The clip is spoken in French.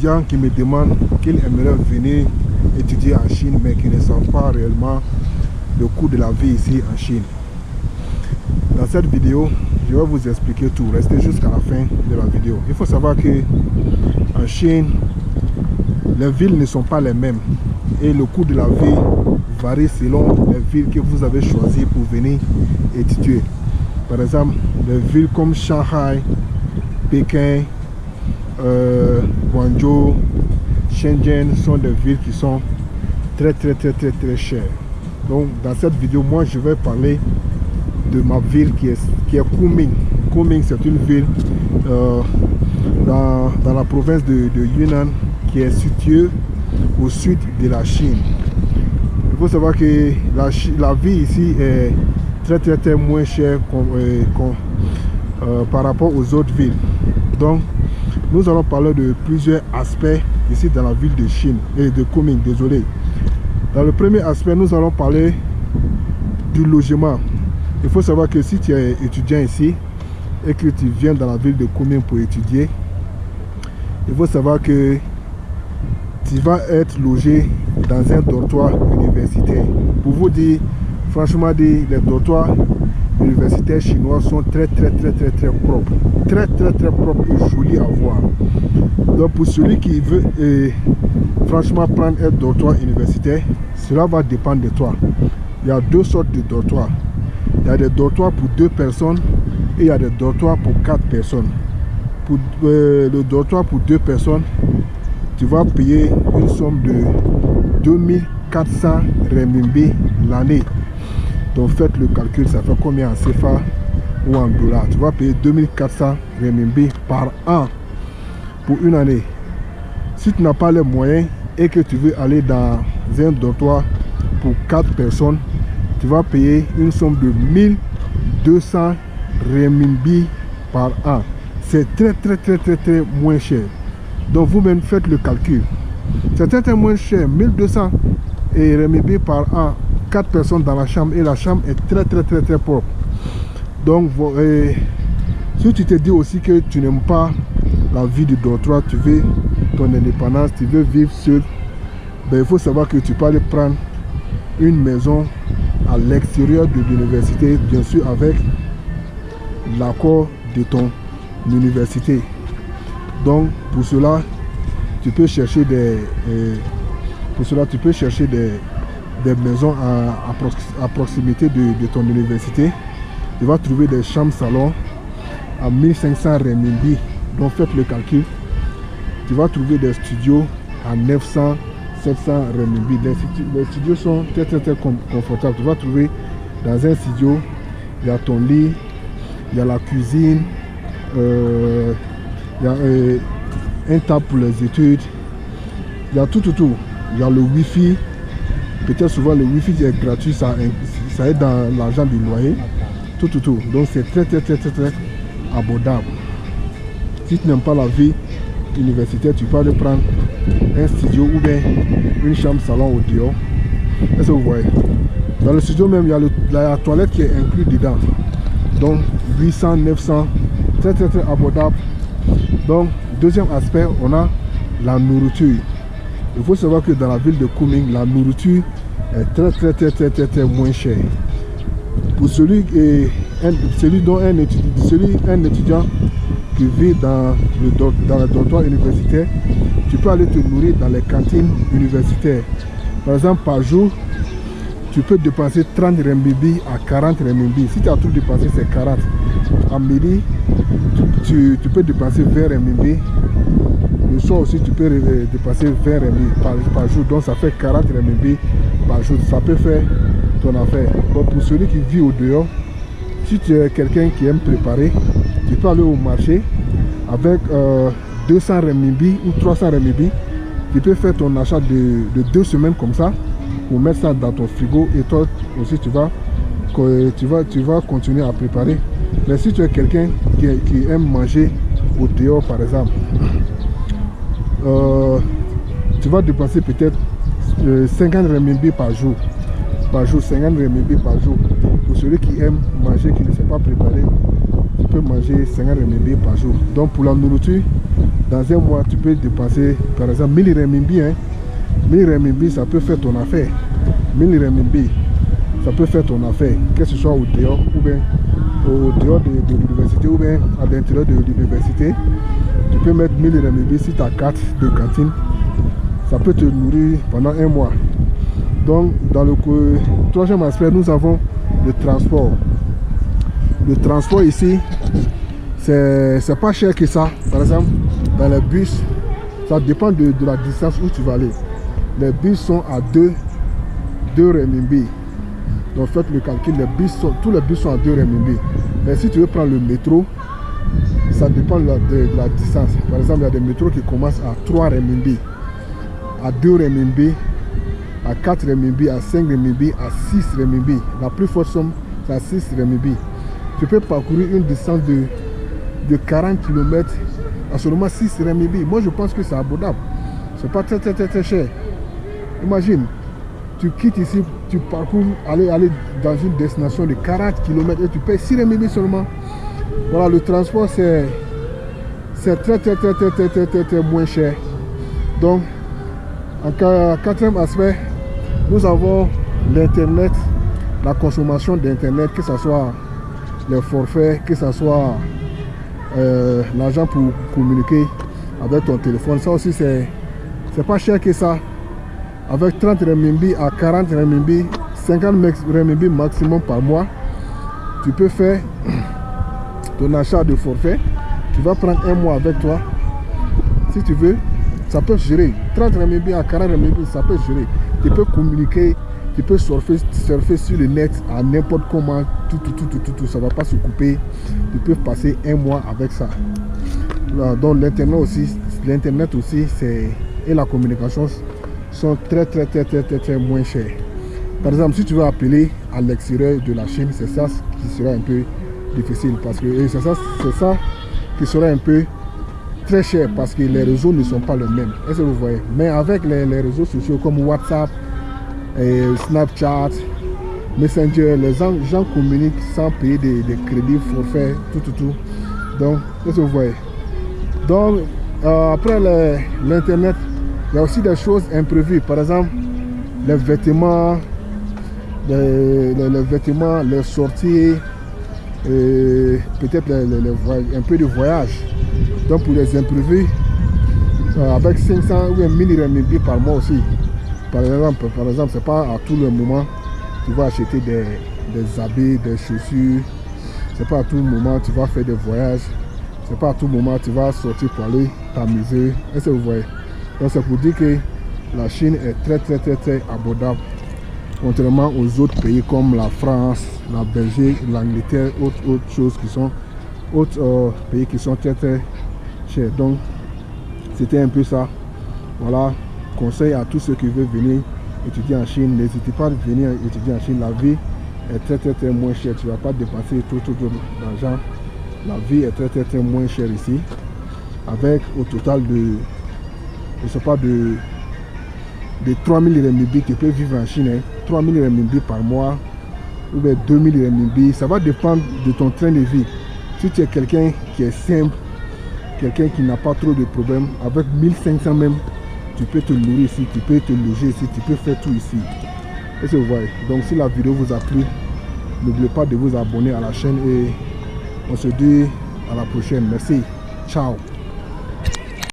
étudiants qui me demandent qu'ils aimeraient venir étudier en Chine, mais qui ne savent pas réellement le coût de la vie ici en Chine. Dans cette vidéo, je vais vous expliquer tout. Restez jusqu'à la fin de la vidéo. Il faut savoir que en Chine, les villes ne sont pas les mêmes et le coût de la vie varie selon les villes que vous avez choisies pour venir étudier. Par exemple, les villes comme Shanghai, Pékin, Guangzhou, Shenzhen sont des villes qui sont très chères. Donc dans cette vidéo, moi je vais parler de ma ville qui est Kunming. Kunming, c'est une ville dans la province de Yunnan qui est située au sud de la Chine. Il faut savoir que la vie ici est très moins chère par rapport aux autres villes. Donc nous allons parler de plusieurs aspects ici dans la ville de Chine et de Kunming, désolé. Dans le premier aspect, nous allons parler du logement. Il faut savoir que si tu es étudiant ici et que tu viens dans la ville de Kunming pour étudier, il faut savoir que tu vas être logé dans un dortoir universitaire. Pour vous dire, franchement, les dortoirs universitaires chinois sont très propres. Très propres et jolis à voir. Donc pour celui qui veut franchement prendre un dortoir universitaire, cela va dépendre de toi. Il y a deux sortes de dortoirs. Il y a des dortoirs pour 2 personnes et il y a des dortoirs pour 4 personnes. Pour le dortoir pour 2 personnes, tu vas payer une somme de 2400 renminbi l'année. Donc faites le calcul, ça fait combien en CFA ou en dollars? Tu vas payer 2400 renminbi par an pour une année. Si tu n'as pas les moyens et que tu veux aller dans un dortoir pour 4 personnes, tu vas payer une somme de 1200 renminbi par an. C'est très moins cher. Donc vous-même faites le calcul. C'est très moins cher, 1200 renminbi par an, 4 personnes dans la chambre, et la chambre est très propre. Donc si tu te dis aussi que tu n'aimes pas la vie du dortoir, tu veux ton indépendance, tu veux vivre seul, ben, il faut savoir que tu peux aller prendre une maison à l'extérieur de l'université, bien sûr avec l'accord de ton université. Donc pour cela tu peux chercher des maisons à proximité de ton université. Tu vas trouver des chambres salons à 1500 renminbi. Donc faites le calcul. Tu vas trouver des studios à 900, 700 renminbi. Les studios sont très confortables. Tu vas trouver dans un studio, il y a ton lit, il y a la cuisine, il y a un table pour les études, il y a tout. Il y a le wifi. Peut-être souvent le wifi est gratuit, ça aide dans l'argent du loyer. Tout. Donc c'est très abordable. Si tu n'aimes pas la vie universitaire, tu peux aller prendre un studio ou bien une chambre salon au dehors. Est-ce que vous voyez? Dans le studio même, il y a la toilette qui est inclue dedans. Donc 800, 900, très abordable. Donc deuxième aspect, on a la nourriture. Il faut savoir que dans la ville de Kunming, la nourriture est très moins chère. Pour celui un étudiant qui vit dans le dortoir universitaire, tu peux aller te nourrir dans les cantines universitaires. Par exemple, par jour, tu peux dépenser 30 renminbi à 40 renminbi. Si tu as tout dépensé, c'est 40. À midi, tu peux dépenser 20 renminbi. Le soir aussi, tu peux dépenser 20 renminbi par jour. Donc ça fait 40 renminbi par jour. Ça peut faire ton affaire. Donc pour celui qui vit au dehors, si tu es quelqu'un qui aime préparer, tu peux aller au marché avec 200 renminbi ou 300 renminbi. Tu peux faire ton achat de 2 semaines comme ça pour mettre ça dans ton frigo, et toi aussi tu vas continuer à préparer. Mais si tu es quelqu'un qui aime manger au dehors par exemple, tu vas dépenser peut-être 50 renminbi par jour. 50 renminbi par jour. Pour celui qui aime manger, qui ne sait pas préparer, tu peux manger 50 renminbi par jour. Donc pour la nourriture, Dans un mois, tu peux dépenser, par exemple, 1000 renminbi. Hein. 1000 renminbi, ça peut faire ton affaire. 1000 renminbi, ça peut faire ton affaire, que ce soit au dehors ou bien au dehors de l'université ou bien à l'intérieur de l'université. Tu peux mettre 1000 renminbi si tu as carte de cantine. Ça peut te nourrir pendant un mois. Donc, dans le troisième aspect, nous avons le transport. Le transport ici, c'est pas cher que ça. Par exemple, dans les bus, ça dépend de la distance où tu vas aller. Les bus sont à 2 renminbi. Donc faites le calcul, tous les bus sont à 2 renminbi. Mais si tu veux prendre le métro, ça dépend de la distance. Par exemple, il y a des métros qui commencent à 3 renminbi, à 2 renminbi, à 4 renminbi, à 5 renminbi, à 6 renminbi. La plus forte somme, c'est à 6 renminbi. Tu peux parcourir une distance de 40 km à seulement 6 renminbi. Moi, je pense que c'est abordable. C'est pas très cher. Imagine, tu quittes ici, tu parcours, aller dans une destination de 40 km et tu payes 6 renminbi seulement. Voilà, le transport, c'est très moins cher. Donc, en quatrième aspect, nous avons l'Internet, la consommation d'Internet, que ce soit les forfaits, que ce soit l'argent pour communiquer avec ton téléphone. Ça aussi, c'est pas cher que ça. Avec 30 renminbi à 40 renminbi, 50 renminbi maximum par mois, tu peux faire ton achat de forfait. Tu vas prendre un mois avec toi. Si tu veux, ça peut gérer. 30 renminbi à 40 renminbi, ça peut gérer. Tu peux communiquer, tu peux surfer sur le net à n'importe comment, tout, ça ne va pas se couper. Tu peux passer un mois avec ça. Voilà, donc l'internet aussi, et la communication sont très moins chers. Par exemple, si tu veux appeler à l'extérieur de la Chine, c'est ça qui sera un peu difficile parce que c'est ça qui sera un peu très cher parce que les réseaux ne sont pas les mêmes. Est-ce que vous voyez? Mais avec les réseaux sociaux comme WhatsApp, et Snapchat, Messenger, les gens communiquent sans payer des crédits, forfaits, tout. Donc, est-ce que vous voyez? Donc, après l'internet, il y a aussi des choses imprévues. Par exemple, les vêtements, les sorties, peut-être un peu de voyage. Donc pour les imprévus, avec 500 ou 1000 renminbi par mois aussi. Par exemple, c'est pas à tout le moment tu vas acheter des habits, des chaussures. C'est pas à tout moment tu vas faire des voyages. C'est pas à tout moment tu vas sortir pour aller t'amuser. Est-ce que vous voyez? Donc c'est pour dire que la Chine est très abordable. Contrairement aux autres pays comme la France, la Belgique, l'Angleterre, autres pays qui sont très chers. Donc c'était un peu ça. Voilà, conseil à tous ceux qui veulent venir étudier en Chine. N'hésitez pas à venir étudier en Chine. La vie est très moins chère. Tu ne vas pas dépenser tout d'argent. La vie est très moins chère ici. Avec au total de, je sais pas, de 3000 renminbi, tu peux vivre en Chine. Hein. 3000 renminbi par mois ou bien 2000 renminbi. Ça va dépendre de ton train de vie. Si tu es quelqu'un qui est simple, quelqu'un qui n'a pas trop de problèmes, avec 1500 même, tu peux te nourrir ici, tu peux te loger ici, tu peux faire tout ici. Est-ce que vous voyez? Donc si la vidéo vous a plu, n'oubliez pas de vous abonner à la chaîne et on se dit à la prochaine. Merci. Ciao.